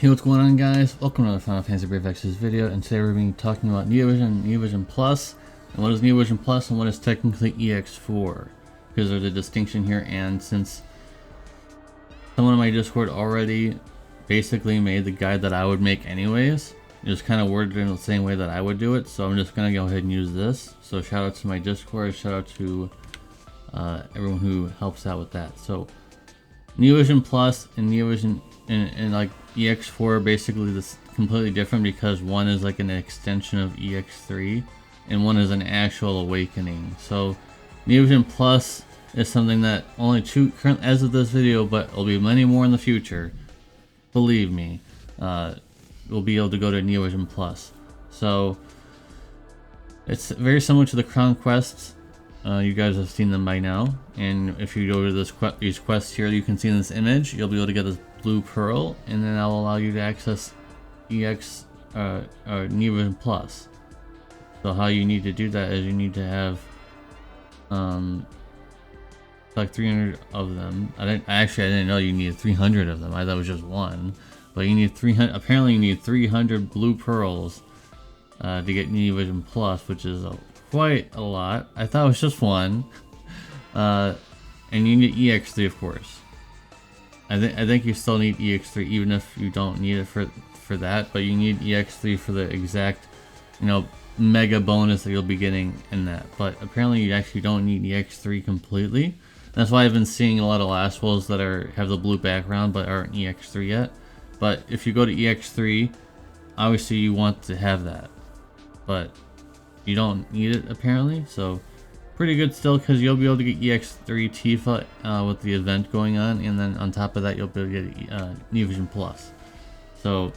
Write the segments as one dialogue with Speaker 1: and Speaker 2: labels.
Speaker 1: Hey, what's going on, guys? Welcome to another Final Fantasy Brave Exodus video, and today we're going to be talking about Neovision and Neovision Plus, and what is Neovision Plus and what is technically EX4, because there's a distinction here. And since someone in my Discord already basically made the guide that I would make anyways, just kind of worded in the same way that I would do it, so I'm just going to go ahead and use this. So shout out to my Discord, shout out to everyone who helps out with that. So Neovision Plus and Neovision and like EX4 are basically this completely different, because one is like an extension of EX3 and one is an actual awakening. So Neovision Plus is something that only two current as of this video, but there'll be many more in the future. Believe me, we'll be able to go to Neovision Plus. So it's very similar to the Crown quests. You guys have seen them by now, and if you go to these quests here, you can see in this image, you'll be able to get this blue pearl, and then that'll allow you to access Neovision Plus. So how you need to do that is you need to have like 300 of them. I didn't know you needed 300 of them. I thought it was just one, but you need 300. Apparently, you need 300 blue pearls to get Neovision Plus, which is quite a lot. I thought it was just one. And you need EX3, of course. I think you still need EX3 even if you don't need it for that, but you need EX3 for the exact, mega bonus that you'll be getting in that. But apparently you actually don't need EX3 completely. That's why I've been seeing a lot of last wolves that have the blue background but aren't EX3 yet. But if you go to EX3, obviously you want to have that, but you don't need it apparently. So pretty good still, because you'll be able to get EX3 Tifa with the event going on, and then on top of that you'll be able to get Neovision Plus. So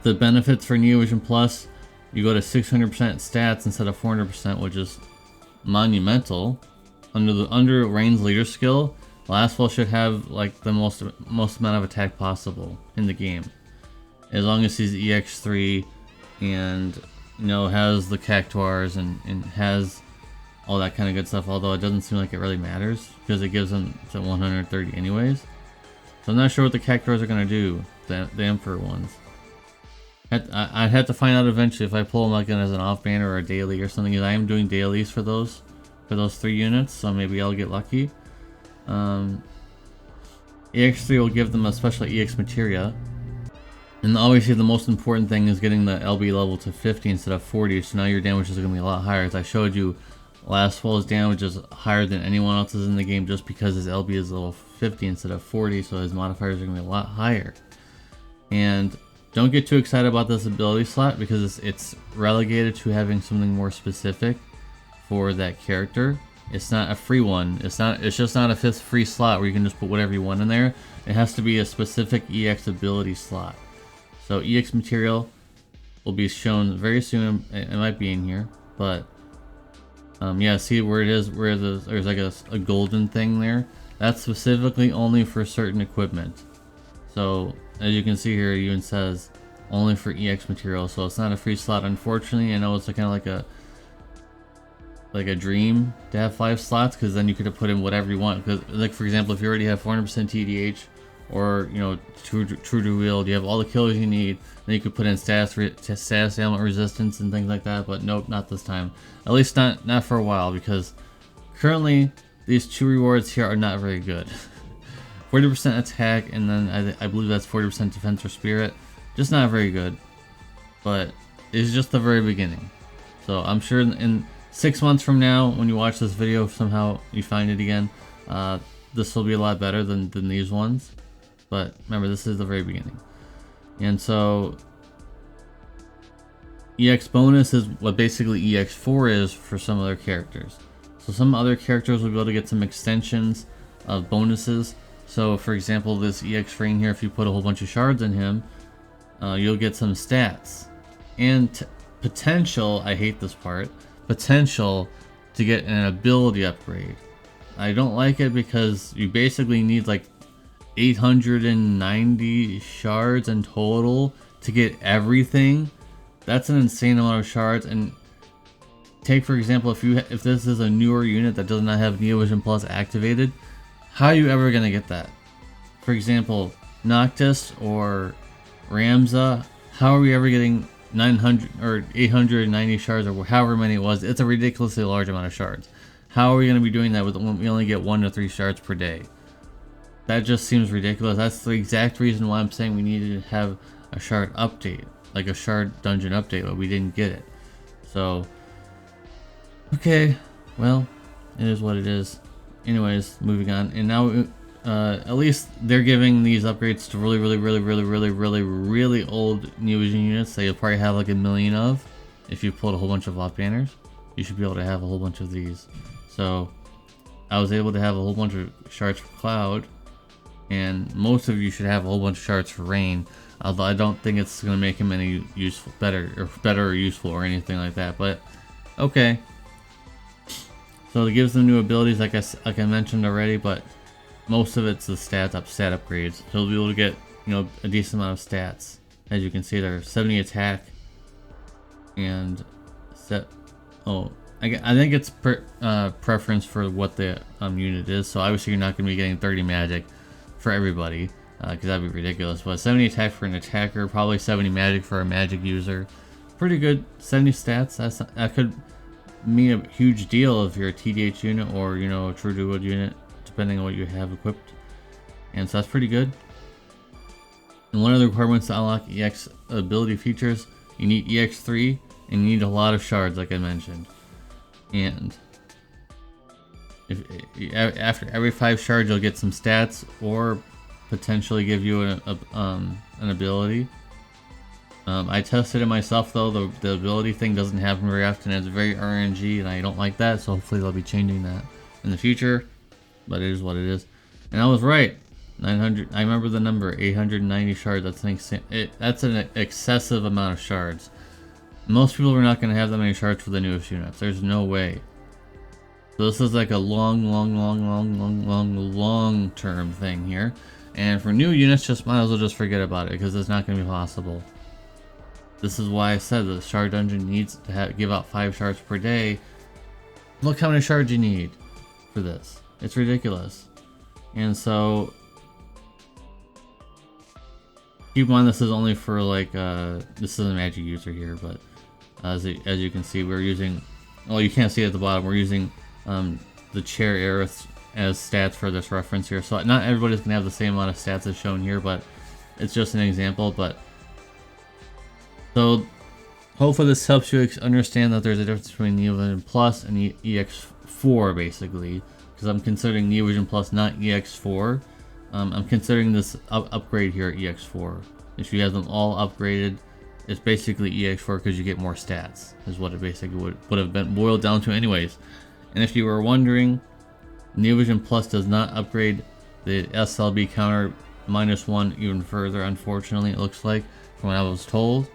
Speaker 1: the benefits for Neovision Plus, you go to 600% stats instead of 400%, which is monumental. Under Rain's leader skill, Lastfall should have like the most amount of attack possible in the game, as long as he's EX3 and has the cactuars and has all that kind of good stuff. Although it doesn't seem like it really matters, because it gives him to 130 anyways. So I'm not sure what the cactuars are gonna do, the Emperor ones. I'd have to find out eventually if I pull them like as an off banner or a daily or something. I am doing dailies for those 3 units, so maybe I'll get lucky. EX3 will give them a special EX materia, and obviously the most important thing is getting the LB level to 50 instead of 40. So now your damage is going to be a lot higher. As I showed you, Lastfall's damage is higher than anyone else's in the game, just because his LB is level 50 instead of 40, so his modifiers are going to be a lot higher. And don't get too excited about this ability slot, because it's relegated to having something more specific for that character. It's not a free one. It's just not a 5th free slot where you can just put whatever you want in there. It has to be a specific EX ability slot. So EX material will be shown very soon. It might be in here, but yeah, see where it is, where there's like a golden thing there. That's specifically only for certain equipment. So as you can see here, it even says only for EX material. So it's not a free slot, unfortunately. I know it's kind of like a dream to have 5 slots, because then you could have put in whatever you want. Because, like, for example, if you already have 400% TDH, or true to wield, you have all the killers you need, then you could put in status ailment resistance and things like that. But nope, not this time. At least not for a while, because currently these 2 rewards here are not very good. 40% attack, and then I believe that's 40% defense or spirit. Just not very good, but it's just the very beginning. So I'm sure in 6 months from now, when you watch this video, if somehow you find it again, this will be a lot better than these ones. But remember, this is the very beginning. And so EX bonus is what basically EX4 is for some other characters. So some other characters will be able to get some extensions of bonuses. So for example, this EX ring here, if you put a whole bunch of shards in him, you'll get some stats and potential, I hate this part, potential to get an ability upgrade. I don't like it, because you basically need like 890 shards in total to get everything. That's an insane amount of shards. And take for example, if this is a newer unit that does not have Neovision Plus activated, how are you ever gonna get that? For example, Noctis or Ramza, how are we ever getting 900 or 890 shards or however many it was? It's a ridiculously large amount of shards. How are we going to be doing that when we only get 1 to 3 shards per day? That just seems ridiculous. That's the exact reason why I'm saying we needed to have a shard update, like a shard dungeon update, but we didn't get it. So, okay, well, it is what it is. Anyways, moving on. And now, at least they're giving these upgrades to really old New Vision units that you'll probably have like a million of. If you pulled a whole bunch of off banners, you should be able to have a whole bunch of these. So, I was able to have a whole bunch of shards for Cloud, and most of you should have a whole bunch of shards for Rain. Although I don't think it's going to make him any useful, better or useful or anything like that. But okay. So it gives them new abilities, like I mentioned already. But most of it's the stat upgrades. So you'll be able to get, you know, a decent amount of stats. As you can see, there 70 attack and set. Oh, I think it's preference for what the unit is. So obviously you're not going to be getting 30 magic for everybody. Because that'd be ridiculous. But 70 attack for an attacker, probably 70 magic for a magic user. Pretty good. 70 stats. That could mean a huge deal if you're a TDH unit or, you know, a True Duo unit, depending on what you have equipped. And so that's pretty good. And one of the requirements to unlock EX ability features, you need EX3 and you need a lot of shards, like I mentioned. And after every 5 shards, you'll get some stats or potentially give you an ability. I tested it myself though. The ability thing doesn't happen very often. It's very RNG and I don't like that, so hopefully they'll be changing that in the future. But it is what it is. And I was right. 900. I remember the number 890 shards. That's an excessive amount of shards. Most people are not going to have that many shards for the newest units. There's no way. So this is like a long term thing here. And for new units, just might as well just forget about it because it's not going to be possible. This is why I said the shard dungeon needs to give out 5 shards per day. Look how many shards you need for this. It's ridiculous. And so keep in mind this is only for like this is a magic user here, but as you can see, we're using, well, you can't see it at the bottom, we're using the chair Aerith as stats for this reference here. So not everybody's gonna have the same amount of stats as shown here, but it's just an example. But so hopefully this helps you understand that there's a difference between Neo Vision Plus and EX4 basically, because I'm considering Neo Vision Plus, not EX4. I'm considering this upgrade here EX4. If you have them all upgraded, it's basically EX4 because you get more stats, is what it basically would have been boiled down to anyways. And if you were wondering, Neo Vision Plus does not upgrade the SLB counter -1 even further, unfortunately, it looks like, from what I was told.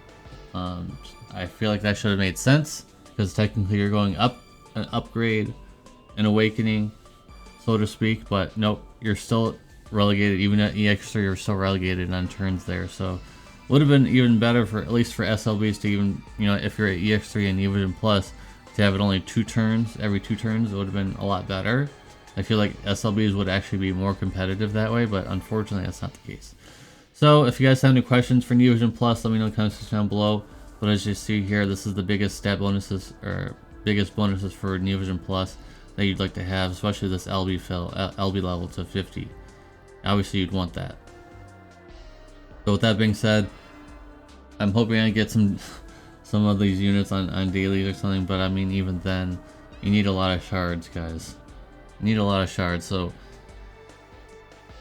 Speaker 1: I feel like that should have made sense, because technically you're going up an upgrade, an awakening, so to speak, but nope, you're still relegated. Even at EX3, you're still relegated on turns there, so would have been even better for, at least for SLBs, to even, you know, if you're at EX3 and Neo Vision Plus, to have it only 2 turns, every 2 turns, it would have been a lot better. I feel like SLBs would actually be more competitive that way, but unfortunately that's not the case. So if you guys have any questions for Neo Vision Plus, let me know in the comments down below. But as you see here, this is the biggest stat bonuses, or biggest bonuses for Neo Vision Plus that you'd like to have, especially this LB level to 50. Obviously you'd want that. So with that being said, I'm hoping I get some of these units on dailies or something, but I mean, even then, you need a lot of shards, guys. You need a lot of shards. So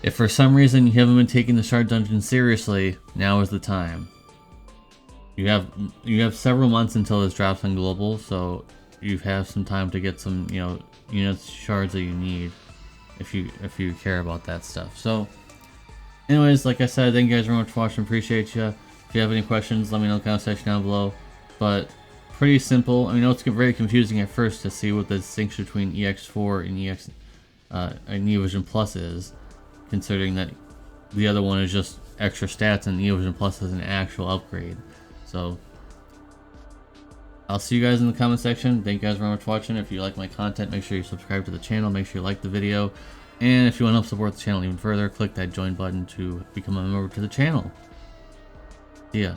Speaker 1: if for some reason you haven't been taking the shard dungeon seriously, now is the time. You have several months until this drops on global, so you have some time to get some, you know, units, shards that you need, if you care about that stuff. So anyways, like I said, thank you guys very much for watching. Appreciate you. If you have any questions, let me know in the comment section down below. But pretty simple. I mean, it's very confusing at first to see what the distinction between EX4 and Neo Vision Plus is, considering that the other one is just extra stats and Neo Vision Plus is an actual upgrade. So I'll see you guys in the comment section. Thank you guys very much for watching. If you like my content, make sure you subscribe to the channel. Make sure you like the video. And if you want to help support the channel even further, click that join button to become a member to the channel. Yeah.